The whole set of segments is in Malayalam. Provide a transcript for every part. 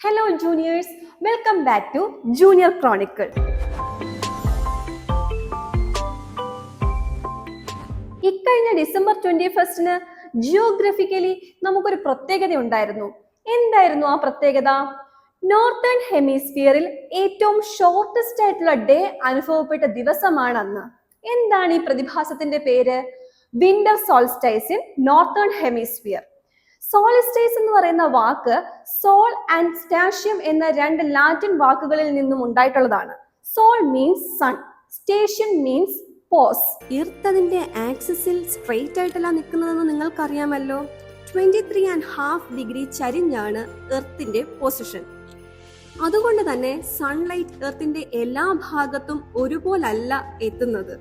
Hello juniors, welcome back to junior chronicle. ഇക്കഴിഞ്ഞ ഡിസംബർ 21 ജിയോഗ്രഫിക്കലി നമുക്കൊരു പ്രത്യേകത ഉണ്ടായിരുന്നു. എന്തായിരുന്നു ആ പ്രത്യേകത? നോർത്തേൺ ഹെമിസ്ഫിയറിൽ ഏറ്റവും ഷോർട്ടസ്റ്റ് ആയിട്ടുള്ള ഡേ അനുഭവപ്പെട്ട ദിവസമാണ് അന്ന്. എന്താണ് ഈ പ്രതിഭാസത്തിന്റെ പേര്? Winter solstice in northern hemisphere. Solstice എന്ന് പറയുന്ന വാക്ക് സോൾ ആൻഡ് സ്റ്റാഷ്യം എന്ന രണ്ട് ലാറ്റിൻ വാക്കുകളിൽ നിന്നും ഉണ്ടായിട്ടുള്ളതാണ്. Sol means sun, stitium means pause. Earth അതിന്റെ ആക്സിസിൽ സ്ട്രെയിറ്റ് ആയിട്ടല്ല നിൽക്കുന്നതെന്ന് നിങ്ങൾക്കറിയാമല്ലോ. 23.5 ഡിഗ്രി ചരിഞ്ഞാണ് എർത്തിന്റെ പൊസിഷൻ. അതുകൊണ്ട് തന്നെ സൺലൈറ്റ് എർത്തിന്റെ എല്ലാ ഭാഗത്തും ഒരുപോലല്ല എത്തുന്നത്.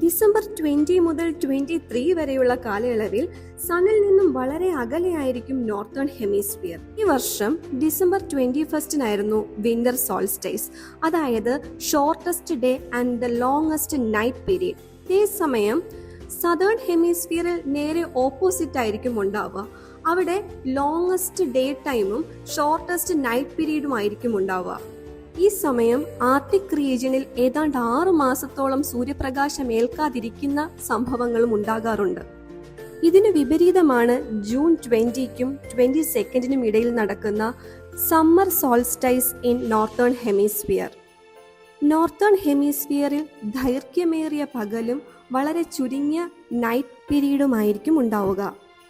ഡിസംബർ 20 മുതൽ 23 വരെയുള്ള കാലയളവിൽ സണ്ണിൽ നിന്നും വളരെ അകലെയായിരിക്കും നോർത്തേൺ ഹെമിസ്ഫിയർ. ഈ വർഷം ഡിസംബർ 21 വിന്റർ സോൾസ്റ്റൈസ്, അതായത് shortest day and the longest night period. അതേസമയം സദേൺ ഹെമിസ്ഫിയറിൽ നേരെ ഓപ്പോസിറ്റ് ആയിരിക്കും ഉണ്ടാവുക. അവിടെ ലോങ്സ്റ്റ് ഡേ ടൈമും ഷോർട്ടസ്റ്റ് നൈറ്റ് പീരീഡും ആയിരിക്കും ഉണ്ടാവുക. ഈ സമയം ആർട്ടിക് റീജിയനിൽ ഏതാണ്ട് 6 മാസത്തോളം സൂര്യപ്രകാശം ഏൽക്കാതിരിക്കുന്ന സംഭവങ്ങളും ഉണ്ടാകാറുണ്ട്. ഇതിനു വിപരീതമാണ് ജൂൺ 20-നും 22-നും ഇടയിൽ നടക്കുന്ന summer solstice in northern hemisphere. Northern ഹെമിസ്ഫിയറിൽ ദൈർഘ്യമേറിയ പകലും വളരെ ചുരുങ്ങിയ നൈറ്റ് പീരീഡുമായിരിക്കും ഉണ്ടാവുക.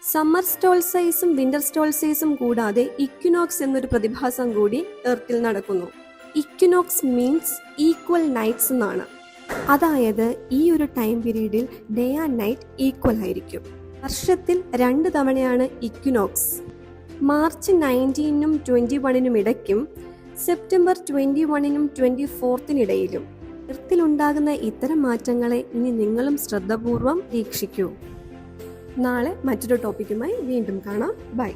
സമ്മർ സോൾസ്റ്റൈസും വിന്റർ സോൾസ്റ്റൈസും കൂടാതെ ഇക്വിനോക്സ് എന്നൊരു പ്രതിഭാസം കൂടി എർത്തിൽ നടക്കുന്നു. ഇക്വിനോക്സ് മീൻസ് ഈക്വൽ നൈറ്റ്സ് എന്നാണ്. അതായത് ഈ ഒരു ടൈം പീരീഡിൽ ഡേ ആൻഡ് നൈറ്റ് ഈക്വൽ ആയിരിക്കും. വർഷത്തിൽ 2 തവണയാണ് ഇക്വിനോക്സ്. മാർച്ച് 19-നും 21-നും ഇടയ്ക്കും സെപ്റ്റംബർ 21-നും 24-നും ഇടയിലും. എർത്തിലുണ്ടാകുന്ന ഇത്തരം മാറ്റങ്ങളെ ഇനി നിങ്ങളും ശ്രദ്ധാപൂർവം വീക്ഷിക്കൂ. നാളെ മറ്റൊരു ടോപ്പിക്കുമായി വീണ്ടും കാണാം. ബൈ.